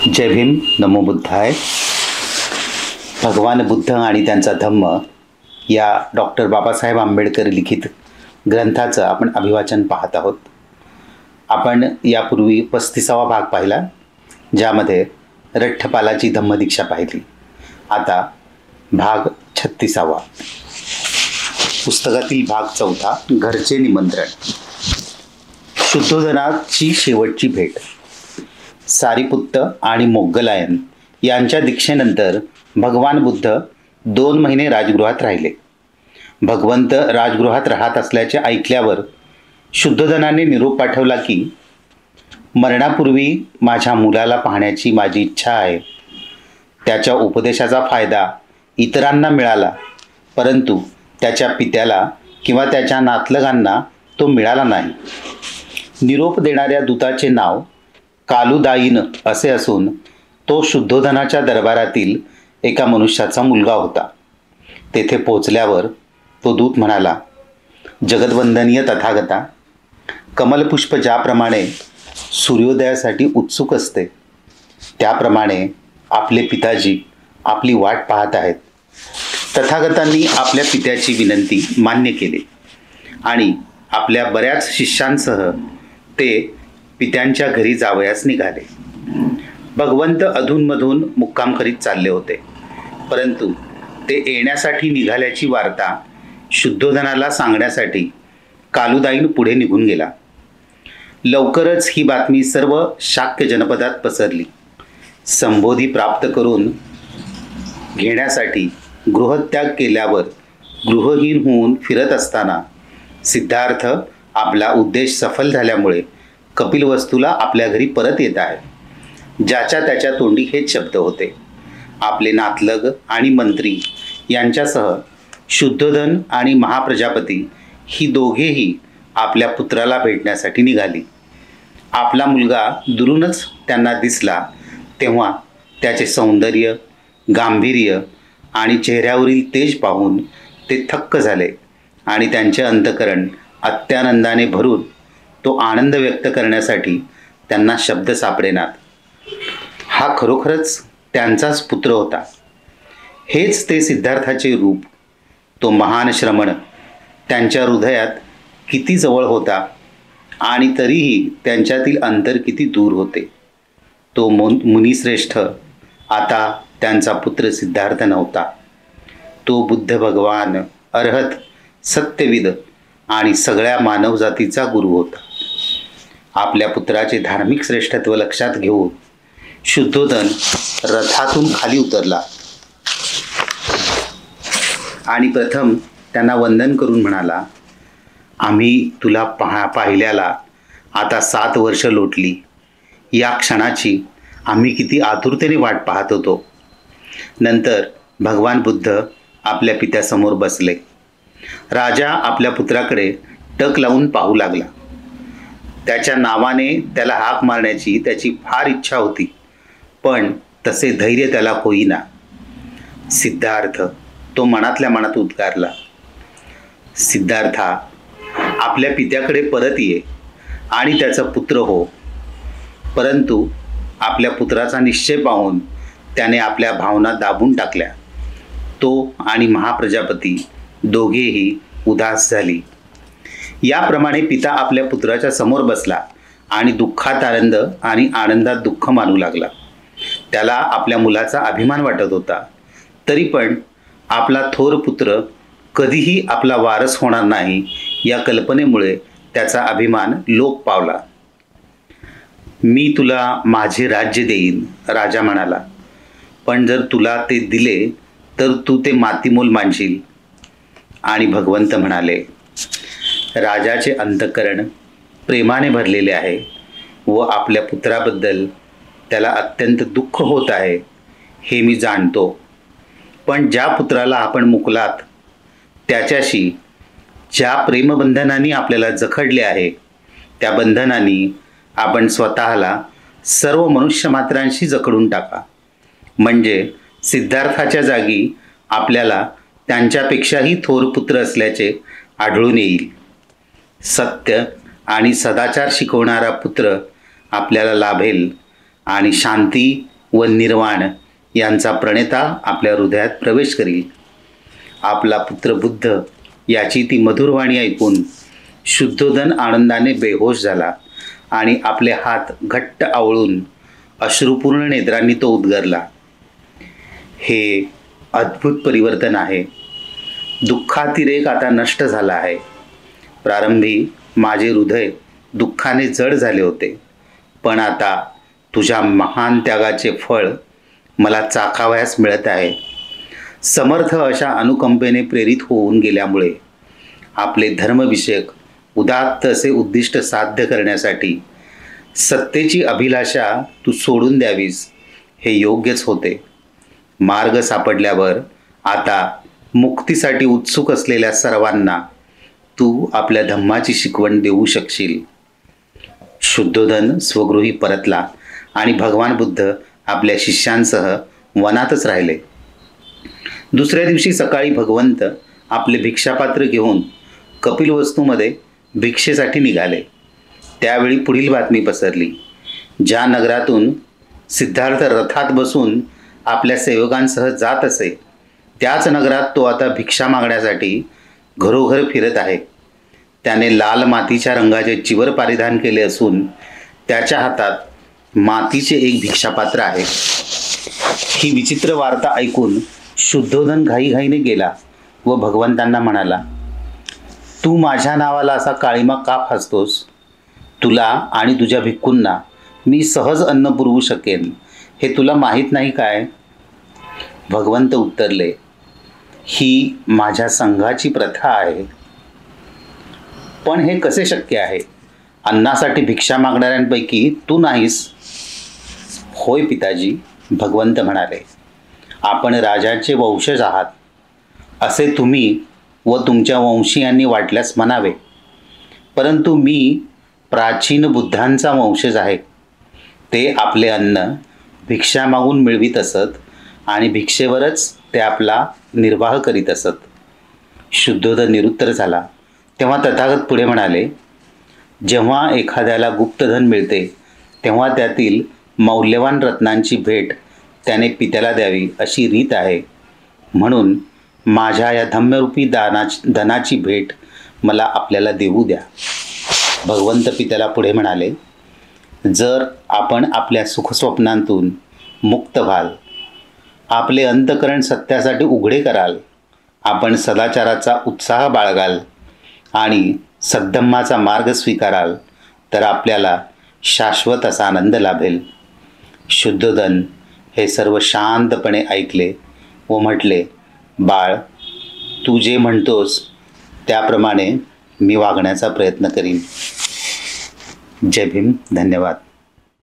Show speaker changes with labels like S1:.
S1: जय भीम, नमो बुद्धाय. भगवान बुद्ध आणि त्यांचा धम्म या डॉक्टर बाबासाहेब आंबेडकर लिखित ग्रंथाचं आपण अभिवाचन पाहत आहोत. आपण यापूर्वी 35वा भाग पाहिला, ज्यामध्ये रठ्ठपालाची धम्मदीक्षा पाहिली. आता भाग 36वा, पुस्तकातील भाग 4, घरचे निमंत्रण. शुद्धोधनाची शेवटची भेट. सारीपुत्त आणि मोग्गलायन यांच्या दीक्षेनंतर भगवान बुद्ध 2 महिने राजगृहात राहिले. भगवंत राजगृहात राहत असल्याचे ऐकल्यावर शुद्धोधनाने निरोप पाठवला की मरणापूर्वी माझ्या मुलाला पाहण्याची माझी इच्छा आहे. त्याच्या उपदेशाचा फायदा इतरांना मिळाला, परंतु त्याच्या पित्याला किंवा त्याच्या नातलगांना तो मिळाला नाही. निरोप देणाऱ्या दूताचे नाव कालुदायीन असे असून तो शुद्धोधनाच्या दरबारातील एका मनुष्याचा मुलगा होता. तेथे पोचल्यावर तो दूत म्हणाला, जगद्वंदनीय तथागता, कमलपुष्प ज्याप्रमाणे सूर्योदयासाठी उत्सुक असते, त्याप्रमाणे आपले पिताजी आपली वाट पाहत आहेत. तथागतांनी आपल्या पित्याची विनंती मान्य केली आणि आपल्या बऱ्याच शिष्यांसह ते पित्यांच्या घरी जावयास निघाले. भगवंत अधूनमधून मुक्काम करीत चालले होते, परंतु ते येण्यासाठी निघाल्याची वार्ता शुद्धोधनाला सांगण्यासाठी कालुदायीन पुढे निघून गेला. लवकरच ही बातमी सर्व शाक्य जनपदात पसरली. संबोधी प्राप्त करून घेण्यासाठी गृहत्याग केल्यावर गृहहीन होऊन फिरत असताना सिद्धार्थ आपला उद्देश सफल झाल्यामुळे कपिलवस्तूला आपल्या घरी परत येत आहे. ज्याच्या त्याच्या तोंडी हेच शब्द होते. आपले नातलग आणि मंत्री यांच्यासह शुद्धोधन आणि महाप्रजापती ही दोघेही आपल्या पुत्राला भेटण्यासाठी निघाली. आपला मुलगा दुरूनच त्यांना दिसला तेव्हा त्याचे सौंदर्य, गांभीर्य आणि चेहऱ्यावरील तेज पाहून ते थक्क झाले आणि त्यांचे अंतःकरण अत्यानंदाने भरून तो आनंद व्यक्त करण्यासाठी त्यांना शब्द सापडेनात. हा खरोखरच त्यांचाच पुत्र होता. हेच ते सिद्धार्थाचे रूप. तो महान श्रमण त्यांच्या हृदयात किती जवळ होता आणि तरीही त्यांच्यातील अंतर किती दूर होते. तो मुनिश्रेष्ठ आता त्यांचा पुत्र सिद्धार्थ नव्हता. तो बुद्ध भगवान, अरहत, सत्यविद आणि सगळ्या मानवजातीचा गुरु होता. आपल्या पुत्राचे धार्मिक श्रेष्ठत्व लक्षात घेऊन शुद्धोधन रथातून खाली उतरला आणि प्रथम त्यांना वंदन करून म्हणाला, आम्ही तुला पाहिल्याला आता 7 वर्ष लोटली. या क्षणाची आम्ही किती आतुरतेने वाट पाहत होतो. नंतर भगवान बुद्ध आपल्या पित्यासमोर बसले. राजा आपल्या पुत्राकडे टक लावून पाहू लागला. त्याच्या नावाने त्याला हाक मारण्याची त्याची फार इच्छा होती, पण तसे धैर्य त्याला होईना. सिद्धार्थ, तो मनातल्या मनात उद्गारला. सिद्धार्था, आपल्या पित्याकडे परत ये आणि त्याचा पुत्र हो. परंतु आपल्या पुत्राचा निश्चय पाहून त्याने आपल्या भावना दाबून टाकल्या. तो आणि महाप्रजापती दोघेही उदास झाली. याप्रमाणे पिता आपल्या पुत्राच्या समोर बसला आणि दुःखात आनंद आणि आनंदात दुःख मानू लागला. त्याला आपल्या मुलाचा अभिमान वाटत होता, तरी पण आपला थोर पुत्र कधीही आपला वारस होणार नाही या कल्पनेमुळे त्याचा अभिमान लोप पावला. मी तुला माझे राज्य देईन, राजा म्हणाला, पण जर तुला ते दिले तर तू ते मातीमोल मानशील. आणि भगवंत म्हणाले, राजाचे अंतःकरण प्रेमाने भरलेले आहे व आपल्या पुत्राबद्दल त्याला अत्यंत दुःख होत आहे हे मी जाणतो. पण ज्या पुत्राला आपण मुकलात त्याच्याशी ज्या प्रेमबंधनांनी आपल्याला जखडले आहे, त्या बंधनांनी आपण स्वतःला सर्व मनुष्यमात्रांशी जखडून टाका. म्हणजे सिद्धार्थाच्या जागी आपल्याला त्यांच्यापेक्षाही थोर पुत्र असल्याचे आढळून येईल. सत्य आणि सदाचार शिकवणारा पुत्र आपल्याला लाभेल आणि शांती व निर्वाण यांचा प्रणेता आपल्या हृदयात प्रवेश करील. आपला पुत्र बुद्ध याची ती मधुरवाणी ऐकून शुद्धोधन आनंदाने बेहोश झाला आणि आपले हात घट्ट आवळून अश्रुपूर्ण नेत्रांनी तो उद्गारला, हे अद्भुत परिवर्तन आहे. दुःखातिरेक आता नष्ट झाला आहे. प्रारंभी माझे हृदय दुःखाने जड झाले होते, पण आता तुझ्या महान त्यागाचे फळ मला चाखावयास मिळत आहे. समर्थ अशा अनुकंपेने प्रेरित होऊन गेल्यामुळे आपले धर्मविषयक उदात्त असे उद्दिष्ट साध्य करण्यासाठी सत्तेची अभिलाषा तू सोडून द्यावीस हे योग्यच होते. मार्ग सापडल्यावर आता मुक्तीसाठी उत्सुक असलेल्या सर्वांना तू आपल्या धम्माची शिकवण देऊ शकशील. शुद्धोधन स्वगृही परतला आणि भगवान बुद्ध आपल्या शिष्यांसह वनातच राहिले. दुसऱ्या दिवशी सकाळी भगवंत आपले भिक्षापात्र घेऊन कपिलवस्तूमध्ये भिक्षेसाठी निघाले. त्यावेळी पुढील बातमी पसरली. ज्या नगरातून सिद्धार्थ रथात बसून आपल्या सेवकांसह जात असे, त्याच नगरात तो आता भिक्षा मागण्यासाठी घरोघर फिरत आहे. त्याने लाल मातीच्या रंगाचे चिवर परिधान केले असून त्याच्या हातात मातीचे एक भिक्षापात्र आहे. ही विचित्र वार्ता ऐकून शुद्धोधन घाईघाईने गेला व भगवंतांना म्हणाला, तू माझ्या नावाला असा काळीमा का फासतोस? तुला आणि तुझ्या भिक्खूंना मी सहज अन्न पुरवू शकेन हे तुला माहीत नाही काय? भगवंत उत्तरले, ही माझ्या संघाची प्रथा आहे. पण हे कसे शक्य आहे? अन्नासाठी भिक्षा मागणाऱ्यांपैकी तू नाहीस. होय पिताजी, भगवंत म्हणाले, आपण राजाचे वंशज आहात असे तुम्ही व तुमच्या वंशीयांनी वाटल्यास म्हणावे, परंतु मी प्राचीन बुद्धांचा वंशज आहे. ते आपले अन्न भिक्षा मागून मिळवित असत आणि भिक्षेवरच ते आपला निर्वाह करीत असत. शुद्धोधन निरुत्तर झाला. तेव्हा तथागत पुढे म्हणाले, जेव्हा एखाद्याला गुप्तधन मिळते तेव्हा त्यातील मौल्यवान रत्नांची भेट त्याने पित्याला द्यावी अशी रीत आहे. म्हणून माझ्या या धम्यरूपी धनाची भेट मला आपल्याला देऊ द्या. भगवंत पित्याला पुढे म्हणाले, जर आपण आपल्या सुखस्वप्नांतून मुक्त व्हाल, आपले अंतःकरण सत्यासाठी उघडे कराल, आपण सदाचाराचा उत्साह बाळगाल आणि सद्धम्माचा मार्ग स्वीकाराल, तर आपल्याला शाश्वत असा आनंद लाभेल. शुद्धोधन हे सर्व शांतपणे ऐकले व म्हटले, बाळ, तू जे म्हणतोस त्याप्रमाणे मी वागण्याचा प्रयत्न करीन. जय भीम. धन्यवाद.